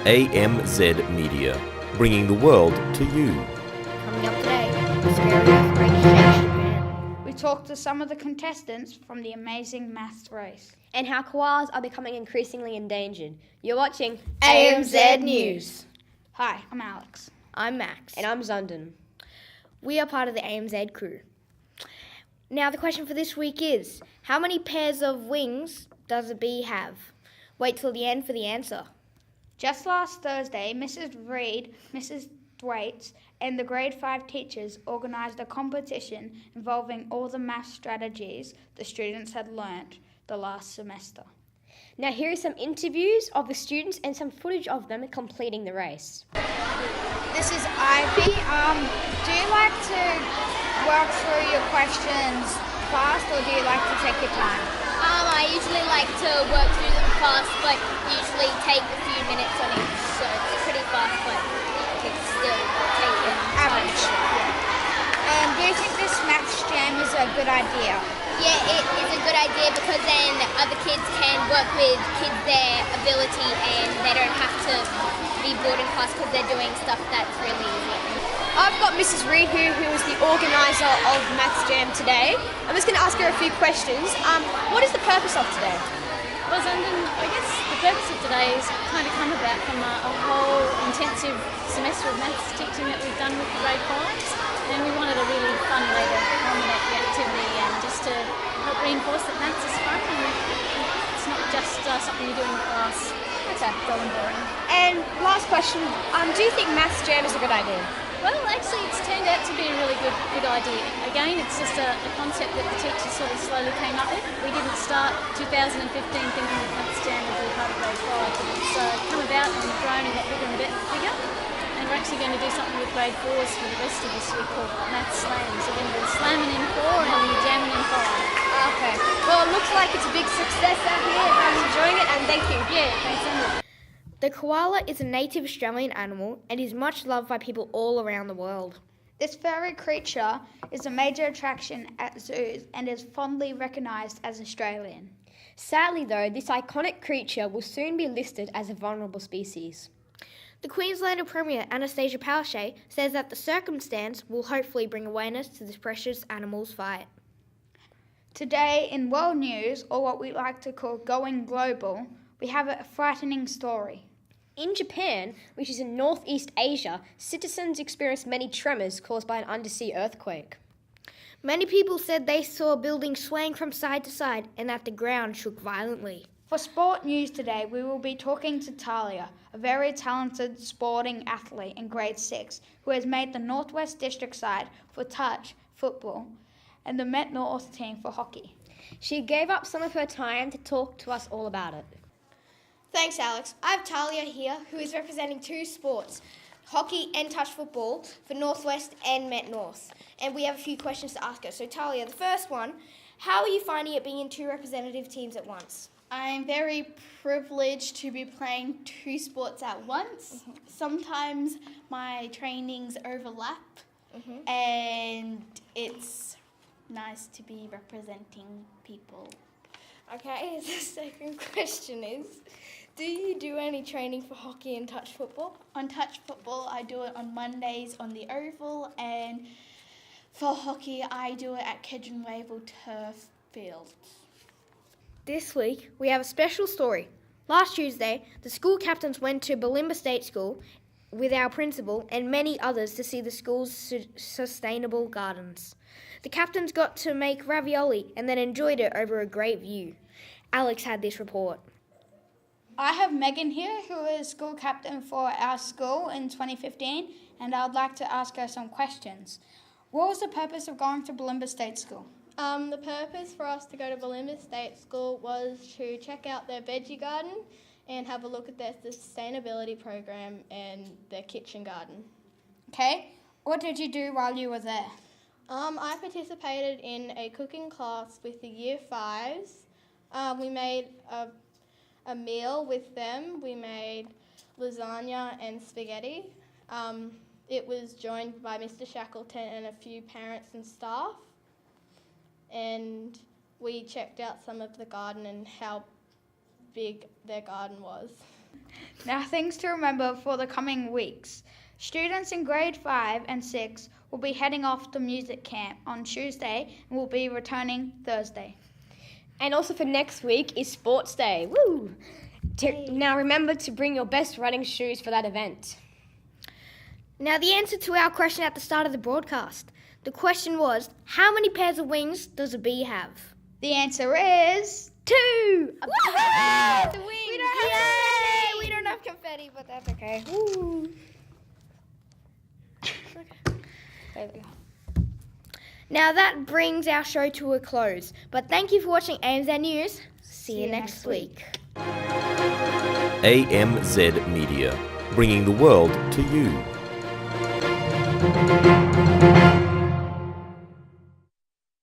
AMZ Media, bringing the world to you. Coming up today, the scary earthquake shakes Japan. We talked to some of the contestants from the amazing maths race. And how koalas are becoming increasingly endangered. You're watching AMZ News. Hi, I'm Alex. I'm Max. And I'm Zundin. We are part of the AMZ crew. Now the question for this week is, how many pairs of wings does a bee have? Wait till the end for the answer. Just last Thursday, Mrs. Reed, Mrs. Thwaites, and the grade 5 teachers organised a competition involving all the math strategies the students had learnt the last semester. Now here are some interviews of the students and some footage of them completing the race. This is Ivy. Do you like to work through your questions fast, or do you like to take your time? I usually like to work through them fast, but usually take a few minutes on each, so it's pretty fast, but it's still taking average. Do you think this maths jam is a good idea? Yeah, it is a good idea because then other kids can work with kids their ability and they don't have to be bored in class because they're doing stuff that's really easy. I've got Mrs. Reed here, who is the organiser of Maths Jam today. I'm just going to ask her a few questions. What is the purpose of today? Well, Zundin, I guess the purpose of today is kind of come about from a whole intensive semester of maths teaching that we've done with the grade 5s, and we wanted a really fun way to culminate the activity and just to help reinforce that maths is fun and it's not just something you do in class. Okay. Dull and boring. And last question, do you think Maths Jam is a good idea? Well, actually, it's turned out to be a really good idea. Again, it's just a concept that the teachers sort of slowly came up with. We didn't start 2015 thinking that Maths Jam would be part of grade 5, but it's come about and grown and got bigger and bigger. And we're actually going to do something with grade 4s for the rest of this week called Maths Slam. So we're going to be slamming in 4 and jamming in 5. Okay. Well, it looks like it's a big success out here. I'm enjoying it, and thank you. Yeah, thanks so much. The koala is a native Australian animal and is much loved by people all around the world. This furry creature is a major attraction at zoos and is fondly recognised as Australian. Sadly though, this iconic creature will soon be listed as a vulnerable species. The Queenslander Premier Anastasia Palaszczuk says that the circumstance will hopefully bring awareness to this precious animal's fight. Today in World News, or what we like to call Going Global, we have a frightening story. In Japan, which is in Northeast Asia, citizens experienced many tremors caused by an undersea earthquake. Many people said they saw buildings swaying from side to side and that the ground shook violently. For sport news today, we will be talking to Talia, a very talented sporting athlete in grade 6, who has made the Northwest District side for touch football and the Met North team for hockey. She gave up some of her time to talk to us all about it. Thanks, Alex. I have Talia here, who is representing two sports, hockey and touch football, for Northwest and Met North. And we have a few questions to ask her. So, Talia, the first one, how are you finding it being in two representative teams at once? I'm very privileged to be playing two sports at once. Sometimes my trainings overlap, and it's nice to be representing people. Okay, the second question is, do you do any training for hockey and touch football? On touch football, I do it on Mondays on the Oval, and for hockey, I do it at Kedron Wavell Turf Fields. This week, we have a special story. Last Tuesday, the school captains went to Bulimba State School with our principal and many others to see the school's sustainable gardens. The captains got to make ravioli and then enjoyed it over a great view. Alex had this report. I have Megan here, who is school captain for our school in 2015, and I would like to ask her some questions. What was the purpose of going to Bulimba State School? The purpose for us to go to Bulimba State School was to check out their veggie garden and have a look at their sustainability program and their kitchen garden. Okay, what did you do while you were there? I participated in a cooking class with the Year 5s. We made a meal with them. We made lasagna and spaghetti. It was joined by Mr. Shackleton and a few parents and staff. And we checked out some of the garden and how big their garden was. Now, things to remember for the coming weeks. Students in grade 5 and 6 will be heading off to music camp on Tuesday and will be returning Thursday. And also for next week is Sports Day. Woo! Now remember to bring your best running shoes for that event. Now, the answer to our question at the start of the broadcast. The question was, how many pairs of wings does a bee have? The answer is 2! Woohoo! The wings! Yay! We don't have confetti, but that's okay. Woo. There we go. Now that brings our show to a close. But thank you for watching AMZ News. See you next week. AMZ Media, bringing the world to you.